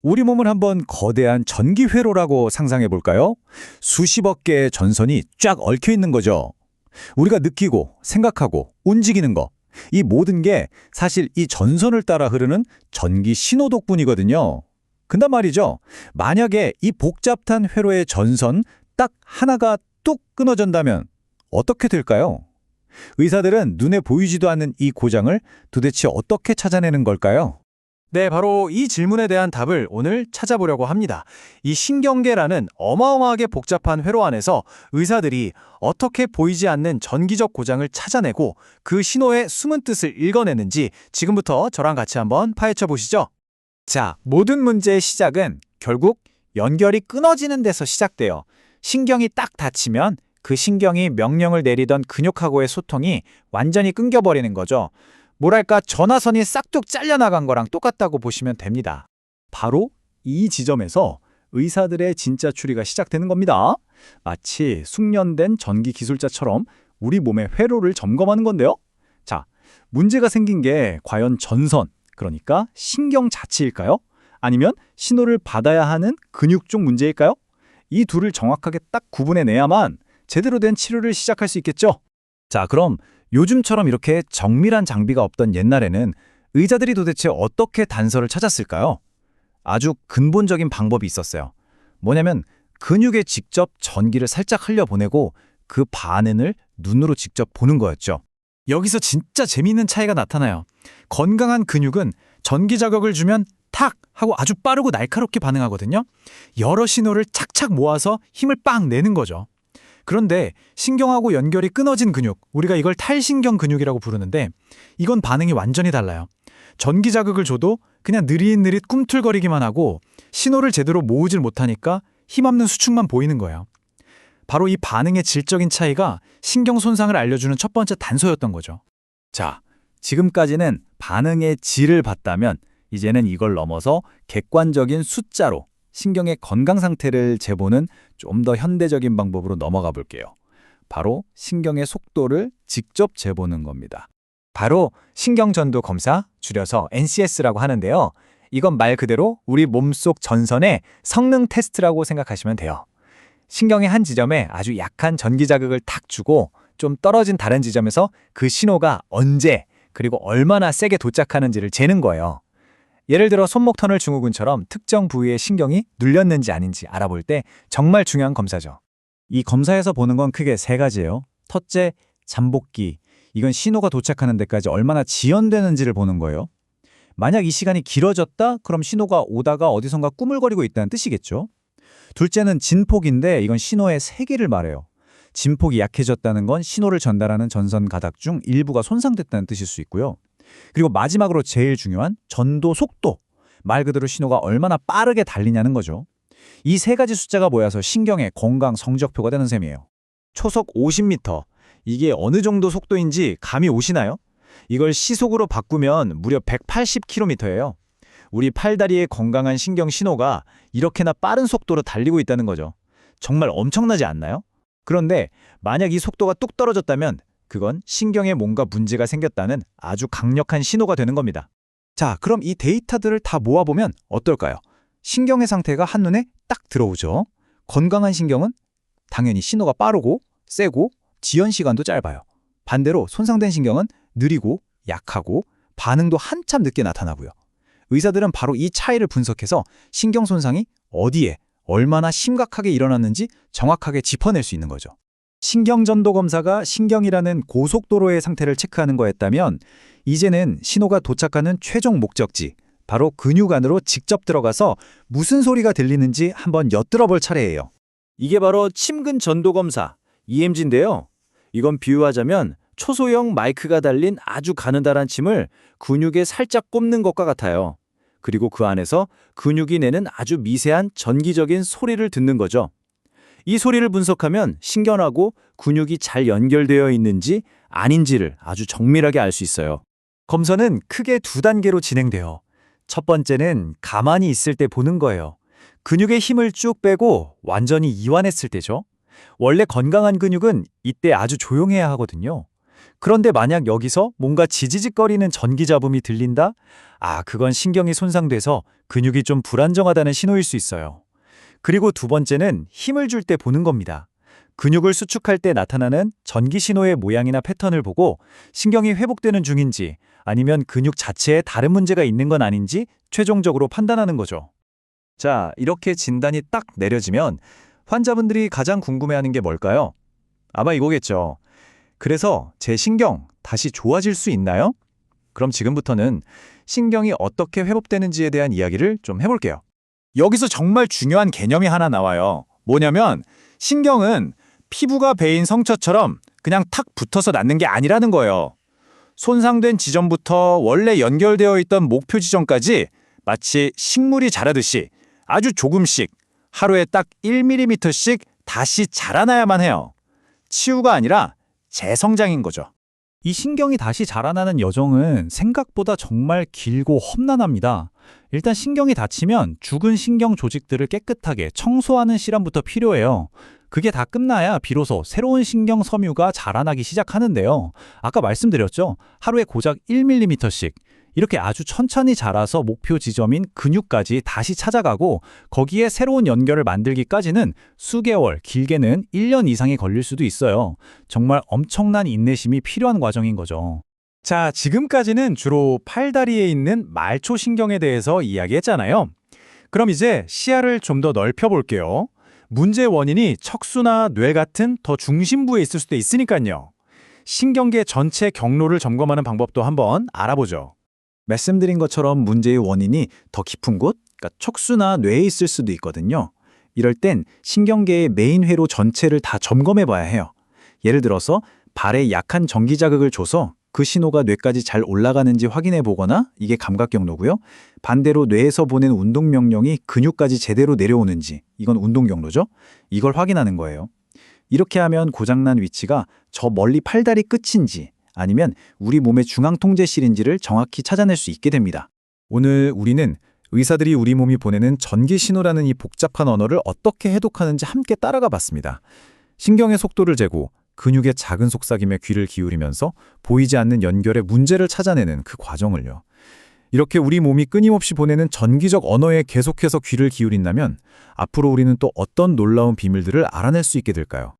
우리 몸을 한번 거대한 전기회로라고 상상해 볼까요? 수십억 개의 전선이 쫙 얽혀 있는 거죠. 우리가 느끼고 생각하고 움직이는 거, 이 모든 게 사실 이 전선을 따라 흐르는 전기 신호 덕분이거든요. 근데 말이죠. 만약에 이 복잡한 회로의 전선 딱 하나가 뚝 끊어진다면 어떻게 될까요? 의사들은 눈에 보이지도 않는 이 고장을 도대체 어떻게 찾아내는 걸까요? 네, 바로 이 질문에 대한 답을 오늘 찾아보려고 합니다. 이 신경계라는 어마어마하게 복잡한 회로 안에서 의사들이 어떻게 보이지 않는 전기적 고장을 찾아내고 그 신호의 숨은 뜻을 읽어내는지 지금부터 저랑 같이 한번 파헤쳐 보시죠. 자, 모든 문제의 시작은 결국 연결이 끊어지는 데서 시작돼요. 신경이 딱 닫히면 그 신경이 명령을 내리던 근육하고의 소통이 완전히 끊겨버리는 거죠. 뭐랄까 전화선이 싹둑 잘려나간 거랑 똑같다고 보시면 됩니다. 바로 이 지점에서 의사들의 진짜 추리가 시작되는 겁니다. 마치 숙련된 전기 기술자처럼 우리 몸의 회로를 점검하는 건데요. 자, 문제가 생긴 게 과연 전선, 그러니까 신경 자체일까요? 아니면 신호를 받아야 하는 근육 쪽 문제일까요? 이 둘을 정확하게 딱 구분해내야만 제대로 된 치료를 시작할 수 있겠죠. 자, 그럼 요즘처럼 이렇게 정밀한 장비가 없던 옛날에는 의사들이 도대체 어떻게 단서를 찾았을까요? 아주 근본적인 방법이 있었어요. 뭐냐면 근육에 직접 전기를 살짝 흘려보내고 그 반응을 눈으로 직접 보는 거였죠. 여기서 진짜 재미있는 차이가 나타나요. 건강한 근육은 전기 자극을 주면 탁 하고 아주 빠르고 날카롭게 반응하거든요. 여러 신호를 착착 모아서 힘을 빵 내는 거죠. 그런데 신경하고 연결이 끊어진 근육, 우리가 이걸 탈신경 근육이라고 부르는데 이건 반응이 완전히 달라요. 전기 자극을 줘도 그냥 느릿느릿 꿈틀거리기만 하고 신호를 제대로 모으질 못하니까 힘없는 수축만 보이는 거예요. 바로 이 반응의 질적인 차이가 신경 손상을 알려주는 첫 번째 단서였던 거죠. 자, 지금까지는 반응의 질을 봤다면 이제는 이걸 넘어서 객관적인 숫자로 신경의 건강 상태를 재보는 좀 더 현대적인 방법으로 넘어가 볼게요. 바로 신경의 속도를 직접 재보는 겁니다. 바로 신경전도 검사, 줄여서 NCS라고 하는데요. 이건 말 그대로 우리 몸속 전선의 성능 테스트라고 생각하시면 돼요. 신경의 한 지점에 아주 약한 전기 자극을 탁 주고 좀 떨어진 다른 지점에서 그 신호가 언제 그리고 얼마나 세게 도착하는지를 재는 거예요. 예를 들어 손목터널 증후군처럼 특정 부위의 신경이 눌렸는지 아닌지 알아볼 때 정말 중요한 검사죠. 이 검사에서 보는 건 크게 세 가지예요. 첫째, 잠복기. 이건 신호가 도착하는 데까지 얼마나 지연되는지를 보는 거예요. 만약 이 시간이 길어졌다? 그럼 신호가 오다가 어디선가 꾸물거리고 있다는 뜻이겠죠. 둘째는 진폭인데 이건 신호의 세기를 말해요. 진폭이 약해졌다는 건 신호를 전달하는 전선 가닥 중 일부가 손상됐다는 뜻일 수 있고요. 그리고 마지막으로 제일 중요한 전도 속도. 말 그대로 신호가 얼마나 빠르게 달리냐는 거죠. 이 세 가지 숫자가 모여서 신경의 건강 성적표가 되는 셈이에요. 초속 50m. 이게 어느 정도 속도인지 감이 오시나요? 이걸 시속으로 바꾸면 무려 180km예요. 우리 팔다리의 건강한 신경 신호가 이렇게나 빠른 속도로 달리고 있다는 거죠. 정말 엄청나지 않나요? 그런데 만약 이 속도가 뚝 떨어졌다면 그건 신경에 뭔가 문제가 생겼다는 아주 강력한 신호가 되는 겁니다. 자, 그럼 이 데이터들을 다 모아보면 어떨까요? 신경의 상태가 한눈에 딱 들어오죠. 건강한 신경은 당연히 신호가 빠르고 세고 지연 시간도 짧아요. 반대로 손상된 신경은 느리고 약하고 반응도 한참 늦게 나타나고요. 의사들은 바로 이 차이를 분석해서 신경 손상이 어디에 얼마나 심각하게 일어났는지 정확하게 짚어낼 수 있는 거죠. 신경전도 검사가 신경이라는 고속도로의 상태를 체크하는 거였다면 이제는 신호가 도착하는 최종 목적지, 바로 근육 안으로 직접 들어가서 무슨 소리가 들리는지 한번 엿들어 볼 차례예요. 이게 바로 침근 전도 검사, EMG인데요. 이건 비유하자면 초소형 마이크가 달린 아주 가느다란 침을 근육에 살짝 꼽는 것과 같아요. 그리고 그 안에서 근육이 내는 아주 미세한 전기적인 소리를 듣는 거죠. 이 소리를 분석하면 신경하고 근육이 잘 연결되어 있는지 아닌지를 아주 정밀하게 알 수 있어요. 검사는 크게 두 단계로 진행돼요. 첫 번째는 가만히 있을 때 보는 거예요. 근육의 힘을 쭉 빼고 완전히 이완했을 때죠. 원래 건강한 근육은 이때 아주 조용해야 하거든요. 그런데 만약 여기서 뭔가 지지직거리는 전기잡음이 들린다? 그건 신경이 손상돼서 근육이 좀 불안정하다는 신호일 수 있어요. 그리고 두 번째는 힘을 줄 때 보는 겁니다. 근육을 수축할 때 나타나는 전기 신호의 모양이나 패턴을 보고 신경이 회복되는 중인지 아니면 근육 자체에 다른 문제가 있는 건 아닌지 최종적으로 판단하는 거죠. 자, 이렇게 진단이 딱 내려지면 환자분들이 가장 궁금해하는 게 뭘까요? 아마 이거겠죠. 그래서 제 신경 다시 좋아질 수 있나요? 그럼 지금부터는 신경이 어떻게 회복되는지에 대한 이야기를 좀 해볼게요. 여기서 정말 중요한 개념이 하나 나와요. 뭐냐면 신경은 피부가 베인 성처처럼 그냥 탁 붙어서 낫는 게 아니라는 거예요. 손상된 지점부터 원래 연결되어 있던 목표 지점까지 마치 식물이 자라듯이 아주 조금씩 하루에 딱 1mm씩 다시 자라나야만 해요. 치유가 아니라 재성장인 거죠. 이 신경이 다시 자라나는 여정은 생각보다 정말 길고 험난합니다. 일단 신경이 다치면 죽은 신경 조직들을 깨끗하게 청소하는 시간부터 필요해요. 그게 다 끝나야 비로소 새로운 신경 섬유가 자라나기 시작하는데요. 아까 말씀드렸죠? 하루에 고작 1mm씩 이렇게 아주 천천히 자라서 목표 지점인 근육까지 다시 찾아가고 거기에 새로운 연결을 만들기까지는 수개월, 길게는 1년 이상이 걸릴 수도 있어요. 정말 엄청난 인내심이 필요한 과정인 거죠. 자, 지금까지는 주로 팔다리에 있는 말초신경에 대해서 이야기했잖아요. 그럼 이제 시야를 좀 더 넓혀볼게요. 문제의 원인이 척수나 뇌 같은 더 중심부에 있을 수도 있으니까요. 신경계 전체 경로를 점검하는 방법도 한번 알아보죠. 말씀드린 것처럼 문제의 원인이 더 깊은 곳, 그러니까 척수나 뇌에 있을 수도 있거든요. 이럴 땐 신경계의 메인 회로 전체를 다 점검해 봐야 해요. 예를 들어서 발에 약한 전기 자극을 줘서 그 신호가 뇌까지 잘 올라가는지 확인해 보거나 이게 감각 경로고요. 반대로 뇌에서 보낸 운동 명령이 근육까지 제대로 내려오는지 이건 운동 경로죠. 이걸 확인하는 거예요. 이렇게 하면 고장난 위치가 저 멀리 팔다리 끝인지 아니면 우리 몸의 중앙통제실인지를 정확히 찾아낼 수 있게 됩니다. 오늘 우리는 의사들이 우리 몸이 보내는 전기 신호라는 이 복잡한 언어를 어떻게 해독하는지 함께 따라가 봤습니다. 신경의 속도를 재고 근육의 작은 속삭임에 귀를 기울이면서 보이지 않는 연결의 문제를 찾아내는 그 과정을요. 이렇게 우리 몸이 끊임없이 보내는 전기적 언어에 계속해서 귀를 기울인다면 앞으로 우리는 또 어떤 놀라운 비밀들을 알아낼 수 있게 될까요?